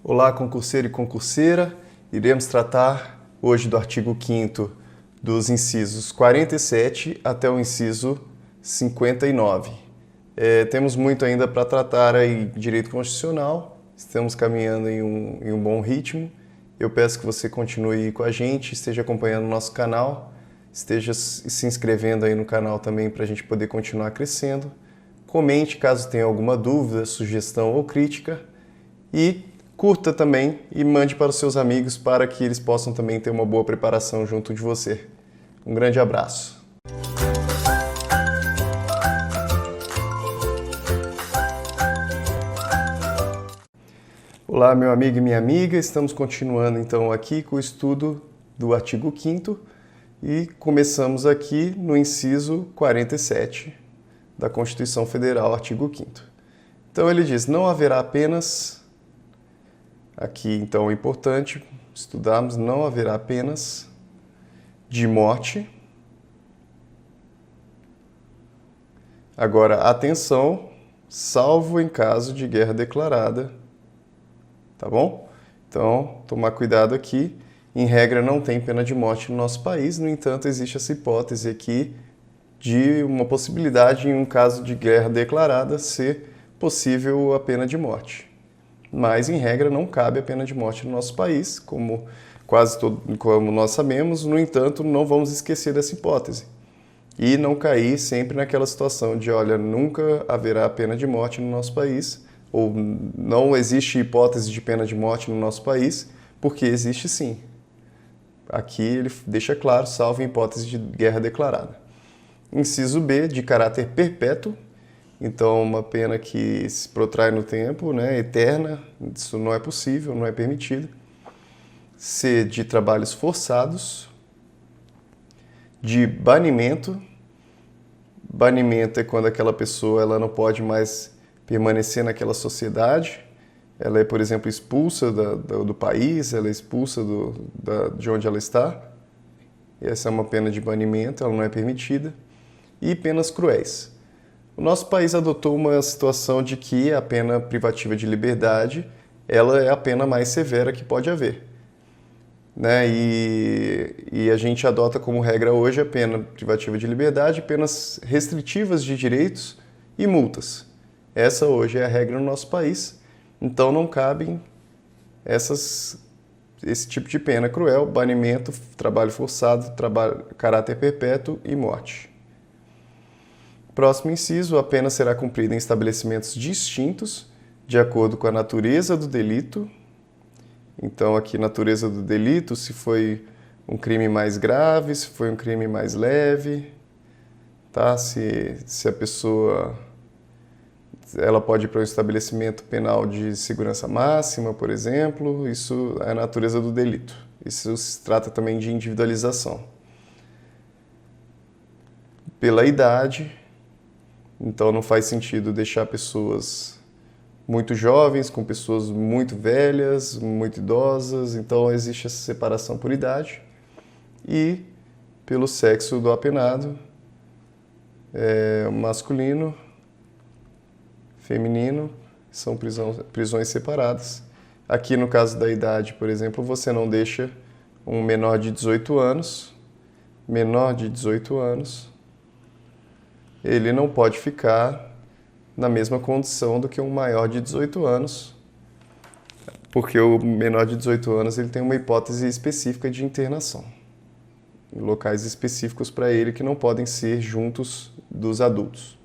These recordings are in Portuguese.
Olá, concurseiro e concurseira. Iremos tratar hoje do artigo 5º dos incisos 47 até o inciso 59. Temos muito ainda para tratar aí de direito constitucional, estamos caminhando em um bom ritmo. Eu peço que você continue com a gente, esteja acompanhando o nosso canal, esteja se inscrevendo aí no canal também para a gente poder continuar crescendo. Comente caso tenha alguma dúvida, sugestão ou crítica e curta também e mande para os seus amigos para que eles possam também ter uma boa preparação junto de você. Um grande abraço. Olá, meu amigo e minha amiga. Estamos continuando então aqui com o estudo do artigo 5º e começamos aqui no inciso 47 da Constituição Federal, artigo 5º. Então ele diz: não haverá apenas, aqui então é importante estudarmos, não haverá penas de morte. Agora, atenção, salvo em caso de guerra declarada, tá bom? Então, tomar cuidado aqui. Em regra, não tem pena de morte no nosso país, no entanto, existe essa hipótese aqui de uma possibilidade, em um caso de guerra declarada, ser possível a pena de morte. Mas, em regra, não cabe a pena de morte no nosso país, como como nós sabemos. No entanto, não vamos esquecer dessa hipótese e não cair sempre naquela situação de, olha, nunca haverá pena de morte no nosso país, ou não existe hipótese de pena de morte no nosso país, porque existe sim. Aqui ele deixa claro, salvo em hipótese de guerra declarada. Inciso B, de caráter perpétuo. Então, uma pena que se protrai no tempo, né, eterna, isso não é possível, não é permitido. C, de trabalhos forçados. De banimento. Banimento é quando aquela pessoa ela não pode mais permanecer naquela sociedade. Ela é, por exemplo, expulsa do país, ela é expulsa de onde ela está. Essa é uma pena de banimento, ela não é permitida. E penas cruéis. O nosso país adotou uma situação de que a pena privativa de liberdade ela é a pena mais severa que pode haver. Né? E a gente adota como regra hoje a pena privativa de liberdade, penas restritivas de direitos e multas. Essa hoje é a regra no nosso país, então não cabem esse tipo de pena cruel: banimento, trabalho forçado, caráter perpétuo e morte. Próximo inciso: a pena será cumprida em estabelecimentos distintos, de acordo com a natureza do delito. Então, aqui, natureza do delito, se foi um crime mais grave, se foi um crime mais leve, tá? Se a pessoa ela pode ir para um estabelecimento penal de segurança máxima, por exemplo, isso é a natureza do delito. Isso se trata também de individualização. Pela idade, então não faz sentido deixar pessoas muito jovens com pessoas muito velhas, muito idosas, então existe essa separação por idade. E pelo sexo do apenado, masculino, feminino, são prisões separadas. Aqui no caso da idade, por exemplo, você não deixa um menor de 18 anos, ele não pode ficar na mesma condição do que um maior de 18 anos, porque o menor de 18 anos ele tem uma hipótese específica de internação, em locais específicos para ele que não podem ser juntos dos adultos.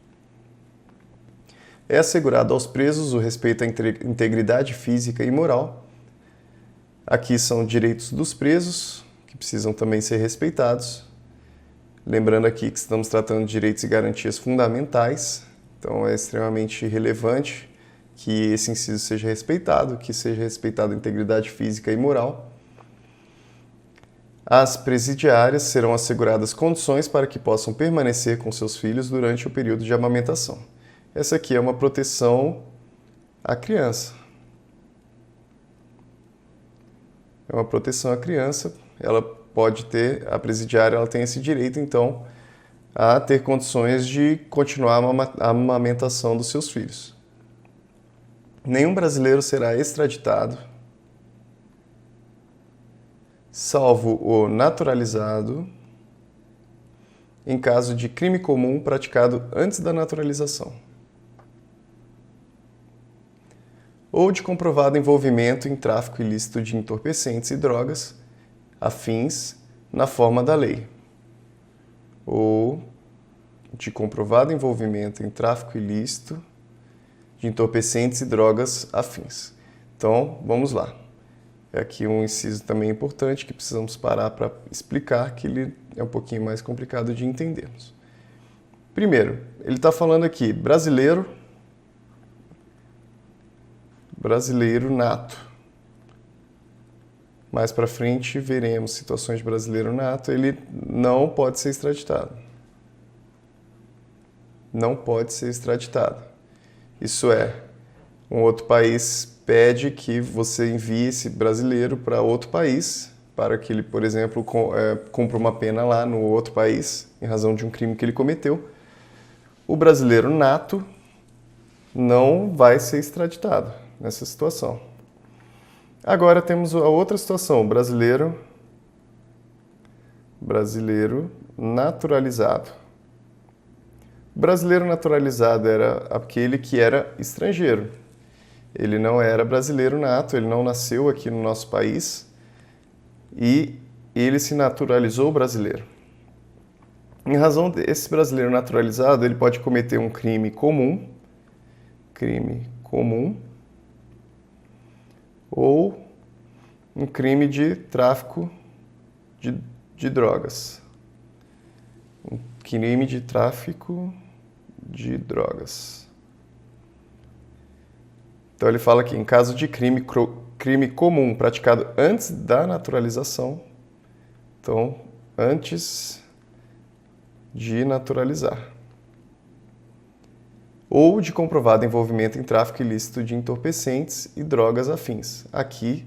É assegurado aos presos o respeito à integridade física e moral. Aqui são direitos dos presos, que precisam também ser respeitados. Lembrando aqui que estamos tratando de direitos e garantias fundamentais, então é extremamente relevante que esse inciso seja respeitado, que seja respeitada a integridade física e moral. Às presidiárias serão asseguradas condições para que possam permanecer com seus filhos durante o período de amamentação. Essa aqui é uma proteção à criança. É uma proteção à criança, ela pode ter, a presidiária ela tem esse direito, então, a ter condições de continuar a amamentação dos seus filhos. Nenhum brasileiro será extraditado, salvo o naturalizado, em caso de crime comum praticado antes da naturalização, ou de comprovado envolvimento em tráfico ilícito de entorpecentes e drogas afins na forma da lei, ou de comprovado envolvimento em tráfico ilícito de entorpecentes e drogas afins. Então, vamos lá. É aqui um inciso também importante que precisamos parar para explicar, que ele é um pouquinho mais complicado de entendermos. Primeiro, ele está falando aqui brasileiro nato. Mais para frente veremos situações de brasileiro nato, ele não pode ser extraditado. Não pode ser extraditado. Isso é, um outro país pede que você envie esse brasileiro para outro país, para que ele, por exemplo, cumpra uma pena lá no outro país, em razão de um crime que ele cometeu. O brasileiro nato não vai ser extraditado nessa situação. Agora temos a outra situação, brasileiro naturalizado. Brasileiro naturalizado era aquele que era estrangeiro. Ele não era brasileiro nato, ele não nasceu aqui no nosso país e ele se naturalizou brasileiro. Em razão desse brasileiro naturalizado, ele pode cometer um crime comum, ou um crime de tráfico de drogas. Um crime de tráfico de drogas. Então ele fala que em caso de crime comum praticado antes da naturalização, então antes de naturalizar, ou de comprovado envolvimento em tráfico ilícito de entorpecentes e drogas afins. Aqui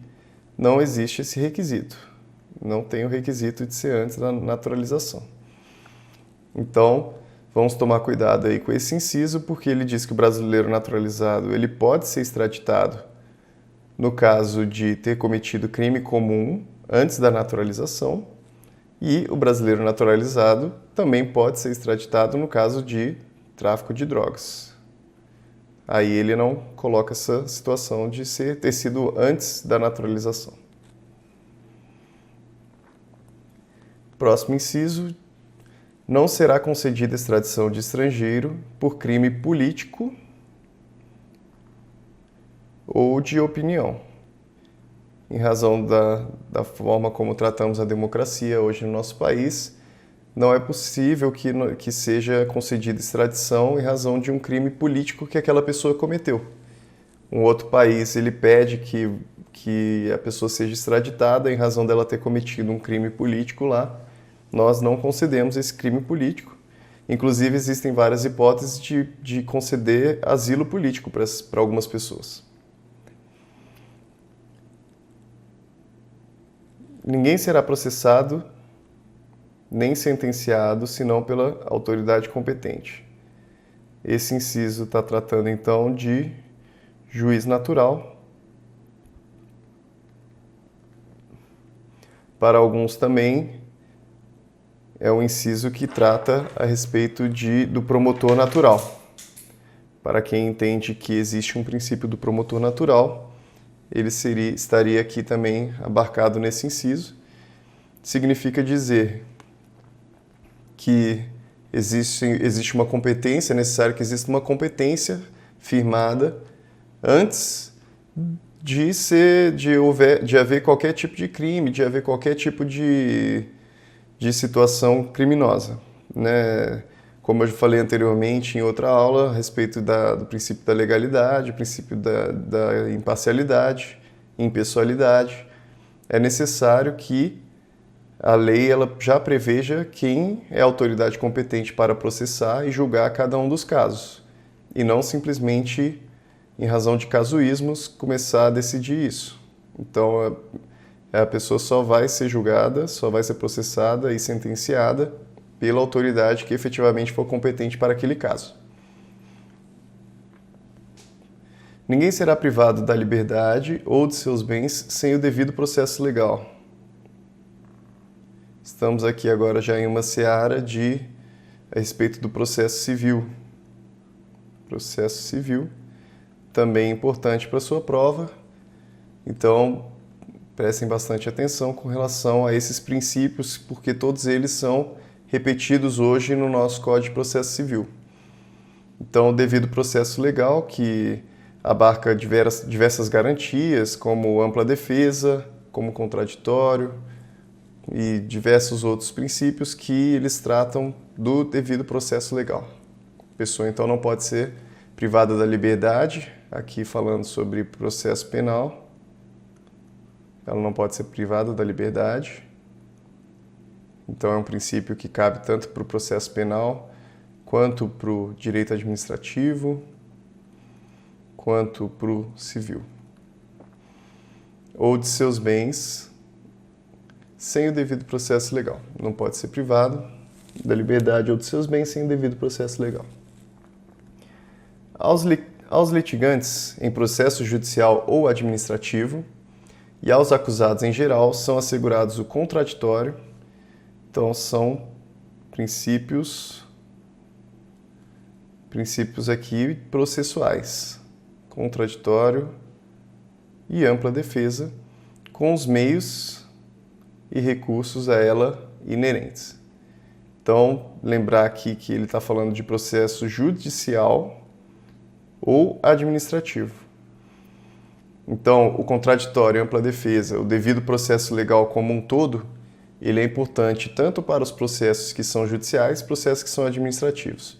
não existe esse requisito, não tem o requisito de ser antes da naturalização. Então, vamos tomar cuidado aí com esse inciso, porque ele diz que o brasileiro naturalizado ele pode ser extraditado no caso de ter cometido crime comum antes da naturalização, e o brasileiro naturalizado também pode ser extraditado no caso de tráfico de drogas. Aí ele não coloca essa situação de ter sido antes da naturalização. Próximo inciso. Não será concedida extradição de estrangeiro por crime político ou de opinião. Em razão da forma como tratamos a democracia hoje no nosso país, não é possível que seja concedida extradição em razão de um crime político que aquela pessoa cometeu. Um outro país ele pede que a pessoa seja extraditada em razão dela ter cometido um crime político lá. Nós não concedemos esse crime político. Inclusive, existem várias hipóteses de conceder asilo político para algumas pessoas. Ninguém será processado nem sentenciado, senão pela autoridade competente. Esse inciso está tratando, então, de juiz natural. Para alguns também, é um inciso que trata a respeito do promotor natural. Para quem entende que existe um princípio do promotor natural, ele estaria aqui também abarcado nesse inciso. Significa dizer que existe uma competência, é necessário que exista uma competência firmada antes de haver qualquer tipo de crime, de haver qualquer tipo de situação criminosa, né? Como eu já falei anteriormente em outra aula, a respeito do princípio da legalidade, o princípio da imparcialidade, impessoalidade, é necessário que a lei ela já preveja quem é a autoridade competente para processar e julgar cada um dos casos, e não simplesmente, em razão de casuísmos, começar a decidir isso. Então, a pessoa só vai ser julgada, só vai ser processada e sentenciada pela autoridade que efetivamente for competente para aquele caso. Ninguém será privado da liberdade ou de seus bens sem o devido processo legal. Estamos aqui agora já em uma seara a respeito do processo civil. Processo civil, também importante para a sua prova. Então, prestem bastante atenção com relação a esses princípios, porque todos eles são repetidos hoje no nosso Código de Processo Civil. Então, o devido processo legal, que abarca diversas garantias, como ampla defesa, como contraditório e diversos outros princípios que eles tratam do devido processo legal. A pessoa, então, não pode ser privada da liberdade, aqui falando sobre processo penal. Ela não pode ser privada da liberdade. Então, é um princípio que cabe tanto para o processo penal, quanto para o direito administrativo, quanto para o civil. Ou de seus bens, sem o devido processo legal. Não pode ser privado da liberdade ou de seus bens sem o devido processo legal. Aos litigantes em processo judicial ou administrativo e aos acusados em geral são assegurados o contraditório. Então, são princípios aqui processuais. Contraditório e ampla defesa, com os meios e recursos a ela inerentes. Então, lembrar aqui que ele está falando de processo judicial ou administrativo. Então, o contraditório e ampla defesa, o devido processo legal como um todo, ele é importante tanto para os processos que são judiciais e processos que são administrativos.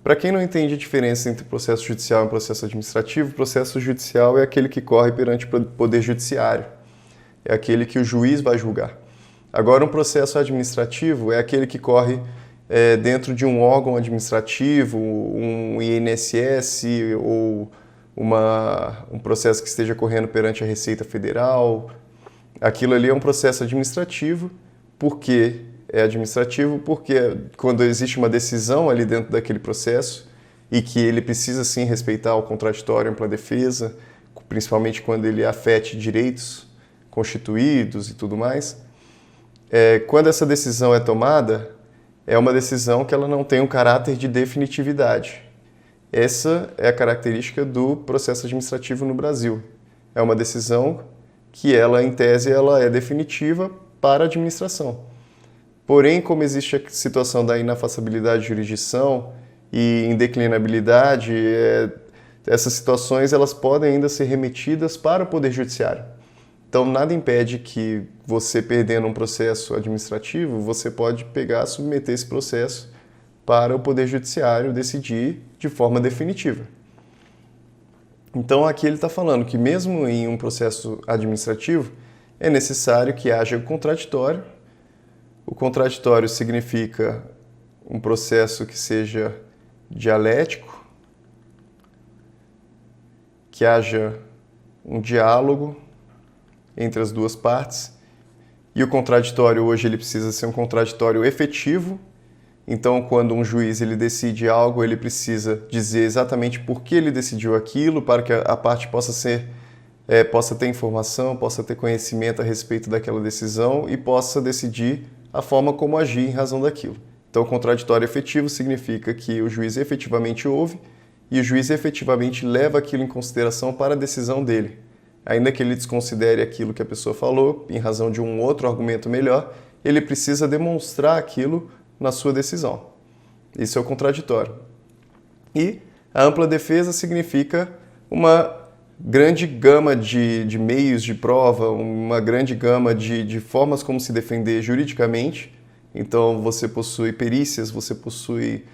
Para quem não entende a diferença entre processo judicial e processo administrativo, o processo judicial é aquele que corre perante o Poder Judiciário, é aquele que o juiz vai julgar. Agora, um processo administrativo é aquele que corre dentro de um órgão administrativo, um INSS ou um processo que esteja correndo perante a Receita Federal. Aquilo ali é um processo administrativo. Por que é administrativo? Porque quando existe uma decisão ali dentro daquele processo e que ele precisa sim respeitar o contraditório e ampla defesa, principalmente quando ele afete direitos constituídos e tudo mais, quando essa decisão é tomada, é uma decisão que ela não tem um caráter de definitividade. Essa é a característica do processo administrativo no Brasil. É uma decisão que ela, em tese, ela é definitiva para a administração. Porém, como existe a situação da inafastabilidade de jurisdição e indeclinabilidade, essas situações elas podem ainda ser remetidas para o Poder Judiciário. Então, nada impede que você, perdendo um processo administrativo, você pode pegar, submeter esse processo para o Poder Judiciário decidir de forma definitiva. Então, aqui ele está falando que mesmo em um processo administrativo, é necessário que haja o contraditório. O contraditório significa um processo que seja dialético, que haja um diálogo entre as duas partes. E o contraditório hoje ele precisa ser um contraditório efetivo. Então, quando um juiz ele decide algo, ele precisa dizer exatamente por que ele decidiu aquilo, para que a parte possa ter informação, possa ter conhecimento a respeito daquela decisão e possa decidir a forma como agir em razão daquilo. Então, contraditório efetivo significa que o juiz efetivamente ouve e o juiz efetivamente leva aquilo em consideração para a decisão dele. Ainda que ele desconsidere aquilo que a pessoa falou, em razão de um outro argumento melhor, ele precisa demonstrar aquilo na sua decisão. Isso é o contraditório. E a ampla defesa significa uma grande gama de meios de prova, uma grande gama de formas como se defender juridicamente. Então, você possui perícias, você possui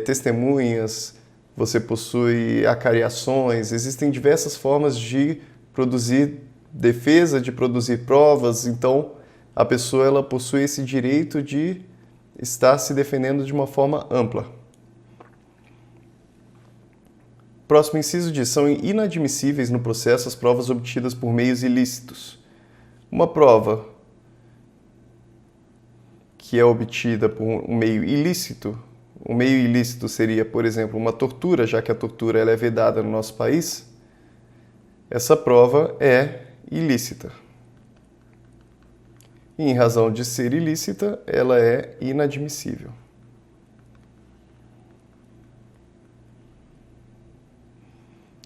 testemunhas, você possui acariações, existem diversas formas de produzir defesa, de produzir provas. Então, a pessoa ela possui esse direito de estar se defendendo de uma forma ampla. Próximo inciso diz: são inadmissíveis no processo as provas obtidas por meios ilícitos. Uma prova que é obtida por um meio ilícito, o meio ilícito seria, por exemplo, uma tortura, já que a tortura ela é vedada no nosso país, essa prova é ilícita. e, em razão de ser ilícita, ela é inadmissível.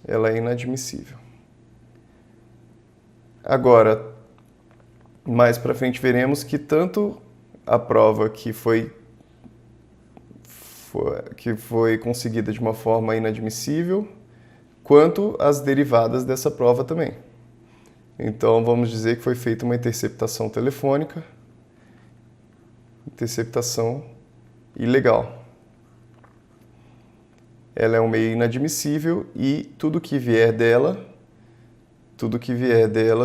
Ela é inadmissível. Agora, mais para frente veremos que tanto a prova que foi conseguida de uma forma inadmissível, quanto as derivadas dessa prova também. Então, vamos dizer que foi feita uma interceptação telefônica, interceptação ilegal. Ela é um meio inadmissível e tudo que vier dela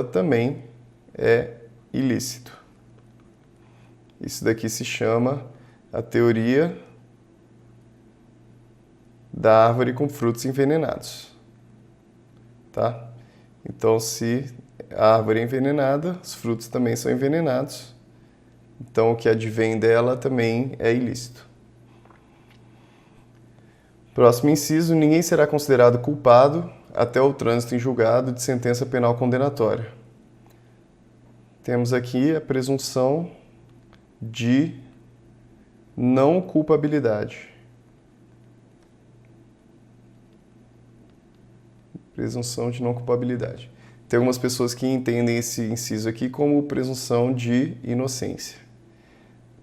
também é ilícito. Isso daqui se chama a teoria da árvore com frutos envenenados. Tá? Então, se a árvore é envenenada, os frutos também são envenenados. Então, o que advém dela também é ilícito. Próximo inciso: ninguém será considerado culpado até o trânsito em julgado de sentença penal condenatória. Temos aqui a presunção de não culpabilidade. Presunção de não culpabilidade. Tem algumas pessoas que entendem esse inciso aqui como presunção de inocência,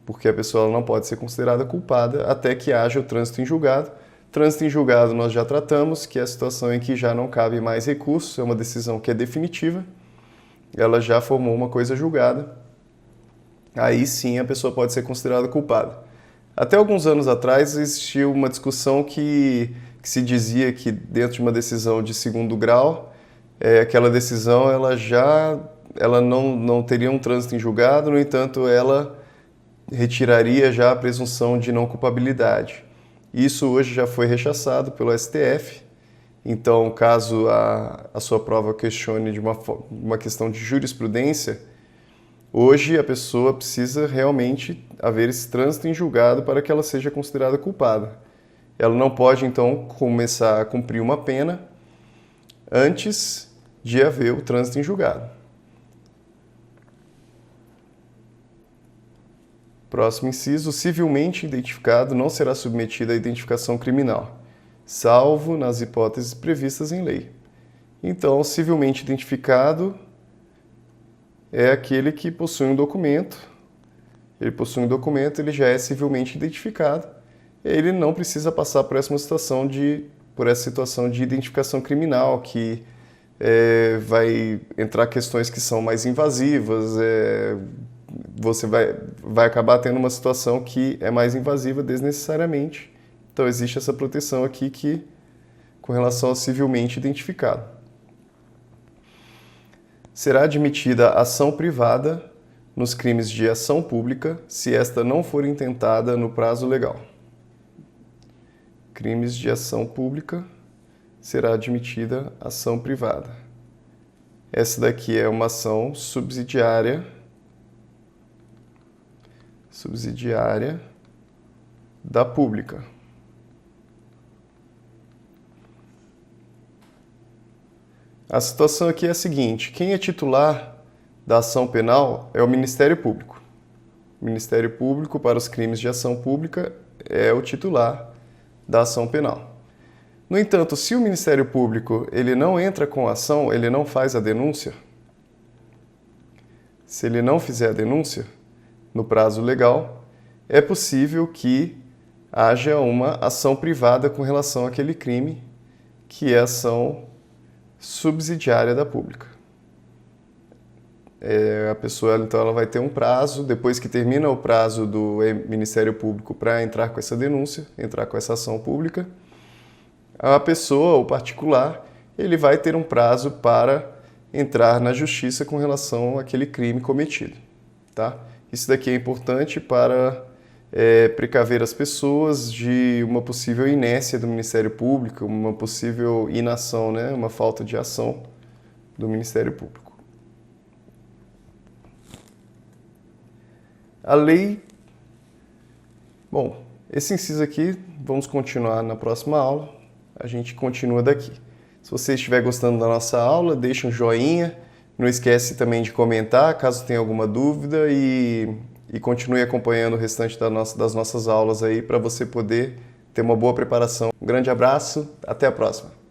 porque a pessoa não pode ser considerada culpada até que haja o trânsito em julgado. Trânsito em julgado nós já tratamos, que é a situação em que já não cabe mais recurso, é uma decisão que é definitiva, ela já formou uma coisa julgada, aí sim a pessoa pode ser considerada culpada. Até alguns anos atrás existiu uma discussão que se dizia que dentro de uma decisão de segundo grau, aquela decisão ela não teria um trânsito em julgado, no entanto ela retiraria já a presunção de não culpabilidade. Isso hoje já foi rechaçado pelo STF, então caso a sua prova questione de uma questão de jurisprudência, hoje a pessoa precisa realmente haver esse trânsito em julgado para que ela seja considerada culpada. Ela não pode, então, começar a cumprir uma pena antes de haver o trânsito em julgado. Próximo inciso: civilmente identificado não será submetido à identificação criminal, salvo nas hipóteses previstas em lei. Então, civilmente identificado é aquele que possui um documento. Ele possui um documento, ele já é civilmente identificado. Ele não precisa passar por essa situação de identificação criminal, que vai entrar questões que são mais invasivas, você vai acabar tendo uma situação que é mais invasiva desnecessariamente. Então, existe essa proteção aqui com relação ao civilmente identificado. Será admitida ação privada nos crimes de ação pública se esta não for intentada no prazo legal. Crimes de ação pública, será admitida ação privada. Essa daqui é uma ação subsidiária da pública. A situação aqui é a seguinte: quem é titular da ação penal é o Ministério Público. O Ministério Público, para os crimes de ação pública, é o titular da ação penal. No entanto, se o Ministério Público ele não entra com a ação, ele não faz a denúncia, se ele não fizer a denúncia no prazo legal, é possível que haja uma ação privada com relação àquele crime, que é a ação subsidiária da pública. A pessoa, então, ela vai ter um prazo, depois que termina o prazo do Ministério Público para entrar com essa denúncia, entrar com essa ação pública, a pessoa, o particular, ele vai ter um prazo para entrar na justiça com relação àquele crime cometido. Tá? Isso daqui é importante para precaver as pessoas de uma possível inércia do Ministério Público, uma possível inação, né? Uma falta de ação do Ministério Público. A lei... Bom, esse inciso aqui, vamos continuar na próxima aula. A gente continua daqui. Se você estiver gostando da nossa aula, deixa um joinha, Não esquece também de comentar caso tenha alguma dúvida e continue acompanhando o restante das nossas aulas aí para você poder ter uma boa preparação. Um grande abraço, até a próxima!